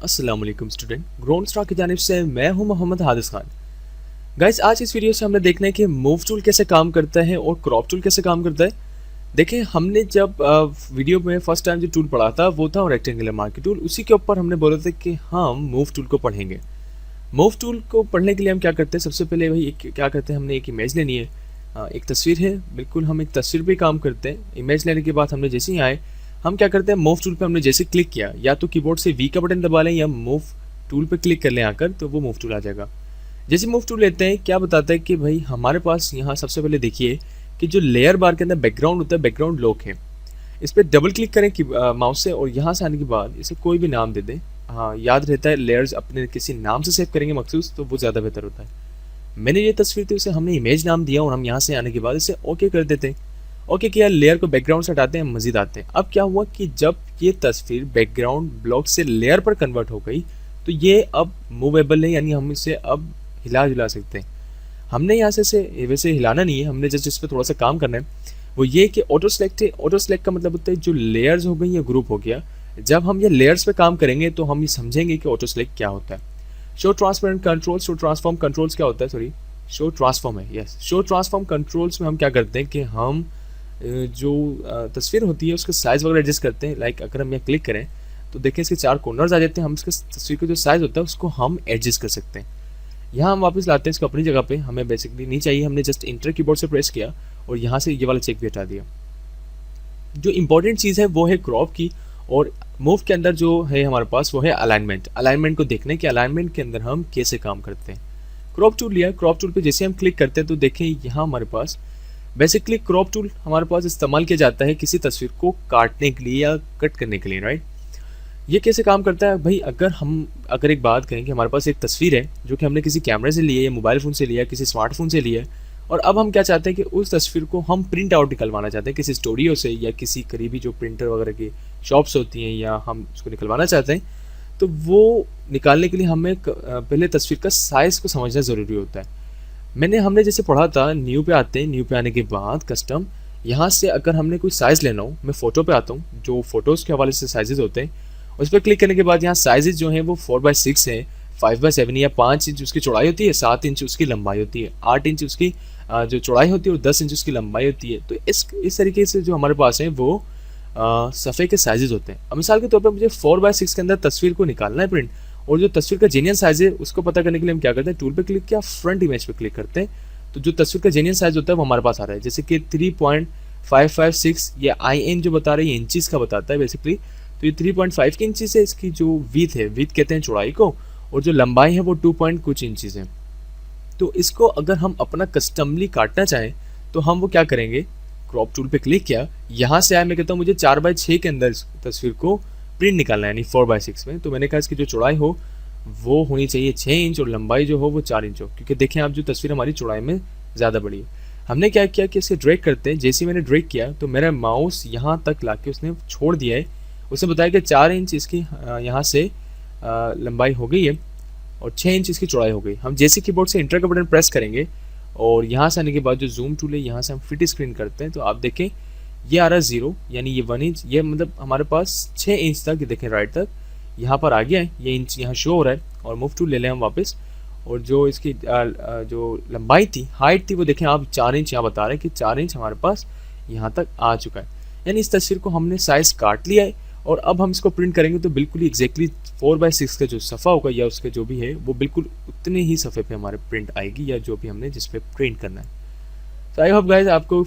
अस्सलाम वालेकुम student, grown stock की जानिब से मैं हूं मोहम्मद हादिस खान। गाइस, आज इस वीडियो से हमने देखना है कि मूव टूल कैसे काम करता है और क्रॉप टूल कैसे काम करता है। देखिए, हमने जब वीडियो में फर्स्ट टाइम जो टूल पढ़ा था वो था रेक्टेंगुलर मार्केट टूल। उसी के ऊपर हमने बोला था कि हम मूव टूल को पढ़ेंगे। मूव टूल को पढ़ने के लिए हम क्या करते हैं, सबसे पहले भाई क्या करते हैं, हमने एक इमेज लेनी है। एक तस्वीर है, बिल्कुल हम एक तस्वीर पे काम करते हैं। इमेज लेने के बाद हमने जैसे ही आए, हम क्या करते हैं, मूव टूल पे हमने जैसे क्लिक किया, या तो कीबोर्ड से वी का बटन दबा लें या मूव टूल पे क्लिक कर लें आकर, तो वो मूव टूल आ जाएगा। जैसे मूव टूल लेते हैं, क्या बताता है कि भाई हमारे पास यहाँ सबसे पहले देखिए कि जो लेयर बार के अंदर बैकग्राउंड होता है, बैकग्राउंड लॉक है। इस पर डबल क्लिक करें कि माउस से, और यहाँ से आने के बाद इसे कोई भी नाम दे दें। हाँ, याद रहता है, लेयर्स अपने किसी नाम से सेव करेंगे मखसूस, तो वो ज़्यादा बेहतर होता है। मैंने ये तस्वीर थी, उसे हमने इमेज नाम दिया, और हम यहाँ से आने के बाद इसे ओके कर देते हैं। ओके किया, लेयर को बैकग्राउंड से हटाते हैं, मजीद आते हैं। अब क्या हुआ कि जब ये तस्वीर बैकग्राउंड ब्लॉक से लेयर पर कन्वर्ट हो गई, तो ये अब मूवेबल है, यानी हम इसे अब हिला जुला सकते हैं। हमने यहाँ से वैसे हिलाना नहीं है, हमने जस्ट इस पर थोड़ा सा काम करना है। वो ये कि ऑटो सेलेक्ट है। ऑटो सेलेक्ट का मतलब होता है जो लेयर्स हो गई या ग्रुप हो गया। जब हम ये लेयर्स पे काम करेंगे तो हम ये समझेंगे कि ऑटो सेलेक्ट क्या होता है। Show transparent controls, show transform controls क्या होता है, सॉरी, शो ट्रांसफॉर्म है, यस। शो ट्रांसफॉर्म कंट्रोल्स में हम क्या करते हैं कि हम जो तस्वीर होती है उसका साइज़ वगैरह एडजस्ट करते हैं। लाइक अगर हम यहाँ क्लिक करें तो देखें इसके 4 कॉर्नर्स आ जाते हैं। हम इसके तस्वीर का जो साइज़ होता है उसको हम एडजस्ट कर सकते हैं। यहाँ हम वापस लाते हैं इसको अपनी जगह पे, हमें बेसिकली नहीं चाहिए, हमने जस्ट इंटर कीबोर्ड से प्रेस किया और यहाँ से ये वाला चेक भी हटा दिया। जो इंपॉर्टेंट चीज़ है वो है क्रॉप की, और मूव के अंदर जो है हमारे पास वो है अलाइनमेंट। अलाइनमेंट को देखने के अलाइनमेंट के अंदर हम कैसे काम करते हैं। क्रॉप टूल लिया, क्रॉप टूल पे जैसे हम क्लिक करते हैं तो देखें यहाँ हमारे पास बेसिकली क्रॉप टूल हमारे पास इस्तेमाल किया जाता है किसी तस्वीर को काटने के लिए या कट करने के लिए, राइट। ये कैसे काम करता है भाई, अगर एक बात करें कि हमारे पास एक तस्वीर है जो कि हमने किसी कैमरे से ली है या मोबाइल फ़ोन से लिया है, किसी स्मार्टफोन से लिया है, और अब हम क्या चाहते हैं कि उस तस्वीर को हम प्रिंट आउट निकलवाना चाहते हैं किसी स्टूडियो से या किसी करीबी जो प्रिंटर वगैरह की शॉप्स होती हैं, या हम उसको निकलवाना चाहते हैं। तो वो निकालने के लिए हमें पहले तस्वीर का साइज़ को समझना ज़रूरी होता है। हमने जैसे पढ़ा था, न्यू पे आते हैं, न्यू पे आने के बाद कस्टम, यहाँ से अगर हमने कोई साइज़ लेना हो, मैं फ़ोटो पे आता हूँ, जो फ़ोटोज़ के हवाले से साइजेज़ होते हैं, उस पर क्लिक करने के बाद यहाँ साइजेज़ जो हैं वो 4x6 है, 5x7 या 5 इंच उसकी चौड़ाई होती है, 7 इंच उसकी लंबाई होती है, 8 इंच उसकी जो चौड़ाई होती है और 10 इंच उसकी लंबाई होती है। तो इस तरीके से जो हमारे पास है वो सफ़े के साइजेज़ होते हैं। अब मिसाल के तौर पर मुझे 4x6 के अंदर तस्वीर को निकालना है प्रिंट, और जो तस्वीर का जेन्युइन साइज़ है उसको पता करने के लिए हम क्या करते हैं, टूल पे क्लिक किया, फ्रंट इमेज पे क्लिक करते हैं, तो जो तस्वीर का जेन्युइन साइज़ होता है वो हमारे पास आ रहा है। जैसे कि 3.556, ये IN जो बता रहा है ये इंचज़ का बताता है बेसिकली। तो ये 3.5 की इंचज़ है, इसकी जो विड्थ है, विड्थ कहते हैं चौड़ाई को, और जो लंबाई है वो 2 पॉइंट कुछ इंचज़ है। तो इसको अगर हम अपना कस्टमली काटना चाहें तो हम वो क्या करेंगे, क्रॉप टूल पे क्लिक किया, यहाँ से आया, मैं कहता हूँ मुझे 4x6 के अंदर इस तस्वीर को प्रिंट निकालना है, यानी 4x6 में। तो मैंने कहा इसकी जो चौड़ाई हो वो होनी चाहिए 6 इंच और लंबाई जो हो वो 4 इंच हो, क्योंकि देखें आप जो तस्वीर हमारी चौड़ाई में ज़्यादा बड़ी है। हमने क्या किया कि इसे ड्रैग करते हैं, जैसे ही मैंने ड्रैग किया तो मेरा माउस यहाँ तक ला के उसने छोड़ दिया है। उसने बताया कि 4 इंच इसकी यहाँ से लंबाई हो गई है और 6 इंच इसकी चौड़ाई हो गई। हम जैसे कीबोर्ड से इंटर का बटन प्रेस करेंगे और यहाँ से आने के बाद जो जूम टूल है यहाँ से हम फिट स्क्रीन करते हैं, तो आप देखें ये आ रहा है 0, यानी ये 1 इंच, ये मतलब हमारे पास 6 इंच तक, ये देखें राइट तक यहाँ पर आ गया है, ये इंच यहाँ शो हो रहा है। और मूव टूल ले लें हम वापस, और जो इसकी जो लंबाई थी, हाइट थी, वो देखें आप 4 इंच यहाँ बता रहे हैं कि 4 इंच हमारे पास यहाँ तक आ चुका है। यानी इस तस्वीर को हमने साइज़ काट लिया है, और अब हम इसको प्रिंट करेंगे तो बिल्कुल ही एग्जैक्टली 4x6 का जो सफ़ा होगा या उसका जो भी है वो बिल्कुल उतने ही सफ़े पे हमारे प्रिंट आएगी, या जो भी हमने जिस पे प्रिंट करना है। तो आई होप गाइस आपको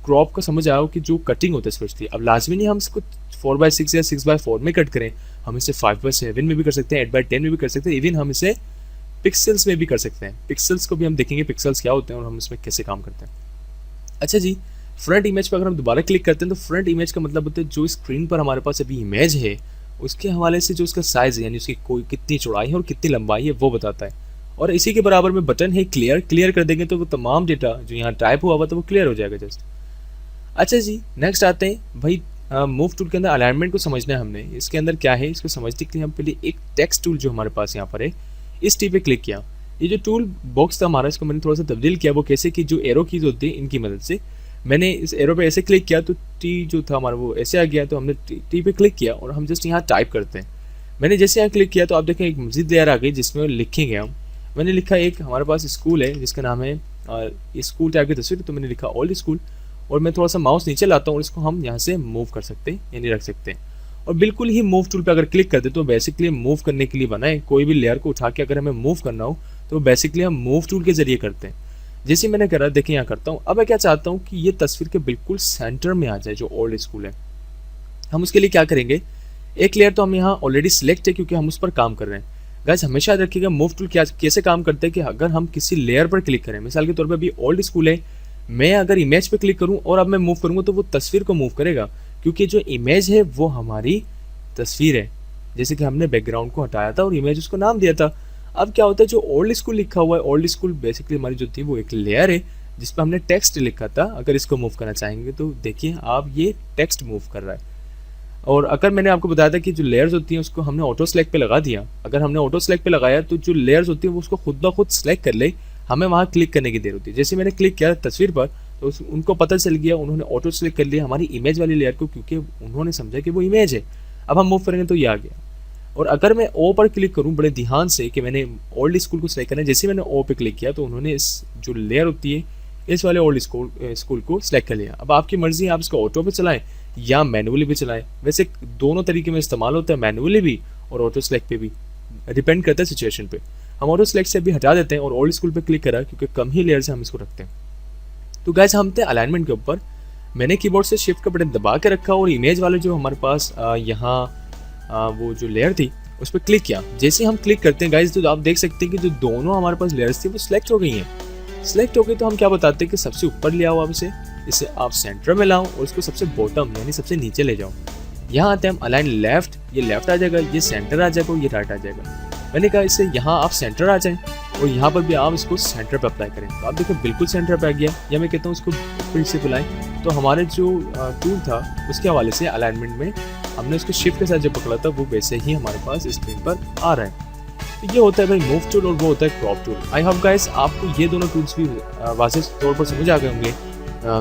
क्रॉप का समझ आया हो कि जो कटिंग होता है स्पेशली। अब लाजमी नहीं हम इसको 4x6 या 6x4 में कट करें, हम इसे 5x7 में भी कर सकते हैं, 8x10 में भी कर सकते हैं, इवन हम इसे पिक्सल्स में भी कर सकते हैं। पिक्सल्स को भी हम देखेंगे पिक्सल्स क्या होते हैं और हम इसमें कैसे काम करते हैं। अच्छा जी, फ्रंट इमेज पर अगर हम दोबारा क्लिक करते हैं तो फ्रंट इमेज का मतलब होता है जो स्क्रीन पर हमारे पास अभी इमेज है उसके हवाले से जो उसका साइज़ है, यानी उसकी कोई कितनी चौड़ाई है और कितनी लंबाई है वो बताता है। और इसी के बराबर में बटन है क्लियर, क्लियर कर देंगे तो वो तमाम डेटा जो यहाँ टाइप हुआ हुआ तो वो क्लियर हो जाएगा जस्ट। अच्छा जी, नेक्स्ट आते हैं भाई, मूव टूल के अंदर अलाइनमेंट को समझना है हमने। इसके अंदर क्या है इसको समझने के लिए हम पहले एक टेक्स्ट टूल जो हमारे पास यहाँ पर है, इस टी पे क्लिक किया। ये जो टूल बॉक्स था हमारा, इसको मैंने थोड़ा सा तब्दील किया, वो कैसे कि जो एरो कीज होती है इनकी मदद से। मैंने इस एरो पे ऐसे क्लिक किया तो टी जो था हमारा वो ऐसे आ गया, तो हमने टी पे क्लिक किया और हम जस्ट यहाँ टाइप करते हैं। मैंने जैसे यहाँ क्लिक किया तो आप देखें एक मजीद लेयर आ गई जिसमें लिखेंगे हम। मैंने लिखा एक हमारे पास स्कूल है जिसका नाम है स्कूल टाइप की तस्वीर, तो मैंने लिखा ओल्ड स्कूल। और मैं थोड़ा सा माउस नीचे लाता हूँ और इसको हम यहाँ से मूव कर सकते हैं यानी रख सकते हैं। और बिल्कुल ही मूव टूल पे अगर क्लिक करते तो बेसिकली मूव करने के लिए बना है। कोई भी लेयर को उठा के अगर हमें मूव करना हो तो बेसिकली हम मूव टूल के जरिए करते हैं। जैसे मैंने करा, देखिए यहाँ करता हूँ। अब मैं क्या चाहता हूँ कि ये तस्वीर के बिल्कुल सेंटर में आ जाए जो ओल्ड स्कूल है। हम उसके लिए क्या करेंगे, एक लेयर तो हम यहाँ ऑलरेडी सिलेक्ट है क्योंकि हम उस पर काम कर रहे हैं। गाइस हमेशा याद रखिएगा मूव टूल क्या कैसे काम करते हैं कि अगर हम किसी लेयर पर क्लिक करें, मिसाल के तौर पर अभी ओल्ड स्कूल है, मैं अगर इमेज पे क्लिक करूं और अब मैं मूव करूंगा तो वो तस्वीर को मूव करेगा क्योंकि जो इमेज है वो हमारी तस्वीर है। जैसे कि हमने बैकग्राउंड को हटाया था और इमेज उसको नाम दिया था। अब क्या होता है, जो ओल्ड स्कूल लिखा हुआ है, ओल्ड स्कूल बेसिकली हमारी जो थी वो एक लेयर है जिस पर हमने टेक्स्ट लिखा था। अगर इसको मूव करना चाहेंगे तो देखिए आप ये टेक्स्ट मूव कर रहा है। और अगर मैंने आपको बताया था कि जो लेयर्स होती हैं उसको हमने ऑटो सेलेक्ट पे लगा दिया, अगर हमने ऑटो सेलेक्ट पे लगाया तो जो लेयर्स होती है वो उसको खुद ब खुद सेलेक्ट कर ले, हमें वहाँ क्लिक करने की देर होती है। जैसे मैंने क्लिक किया तस्वीर पर तो उनको पता चल गया, उन्होंने ऑटो सेलेक्ट कर लिया हमारी इमेज वाली लेयर को क्योंकि उन्होंने समझा कि वो इमेज है। अब हम मूव करेंगे तो ये आ गया। और अगर मैं ओ पर क्लिक करूं बड़े ध्यान से कि मैंने ओल्ड स्कूल को सेलेक्ट करना है, जैसे मैंने ओ पे क्लिक किया तो उन्होंने इस जो लेयर होती है इस वाले ओल्ड स्कूल को सिलेक्ट कर लिया। अब आपकी मर्जी है, आप इसको ऑटो पे चलाएं या मैनुअली भी चलाएं। वैसे दोनों तरीके में इस्तेमाल होता है, मैनुअली भी और ऑटो सेलेक्ट पे भी, डिपेंड करता है सिचुएशन पे। हम ऑटो सेलेक्ट से भी हटा देते हैं और ओल्ड स्कूल पे क्लिक करा क्योंकि कम ही लेयर से हम इसको रखते हैं। तो गाइस हम थे अलाइनमेंट के ऊपर। मैंने कीबोर्ड से शिफ्ट का बटन दबा के रखा और इमेज वाले जो हमारे पास यहाँ वो जो लेयर थी उस पर क्लिक किया। जैसे हम क्लिक करते हैं गाइस तो आप देख सकते हैं कि जो दोनों हमारे पास लेयर्स थी वो सिलेक्ट हो गई हैं। सिलेक्ट हो गई तो हम क्या बताते हैं कि सबसे ऊपर ले आओ, आप इसे आप सेंटर में लाओ और इसको सबसे बॉटम यानी सबसे नीचे ले जाओ। यहाँ आते हैं हम अलाइन लेफ्ट, ये लेफ्ट आ जाएगा, ये सेंटर आ जाएगा और ये राइट आ जाएगा। मैंने कहा इससे यहाँ आप सेंटर आ जाएं और यहाँ पर भी आप इसको सेंटर पे अप्लाई करें। तो आप देखो बिल्कुल सेंटर पे आ गया। या मैं कहता हूँ उसको फिर से बुलाएं तो हमारे जो टूल था उसके हवाले से अलाइनमेंट में हमने उसको शिफ्ट के साथ जो पकड़ा था वो वैसे ही हमारे पास स्क्रीन पर आ रहा है। तो ये होता है भाई मूव टूल और वो होता है crop tool. I hope guys आपको ये दोनों टूल्स भी वाज़ेह तौर पर समझ आ गए होंगे।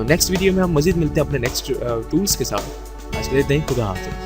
नेक्स्ट वीडियो में हम मजीद मिलते हैं अपने नेक्स्ट टूल्स के साथ। आज के लिए खुदा हाफिज़।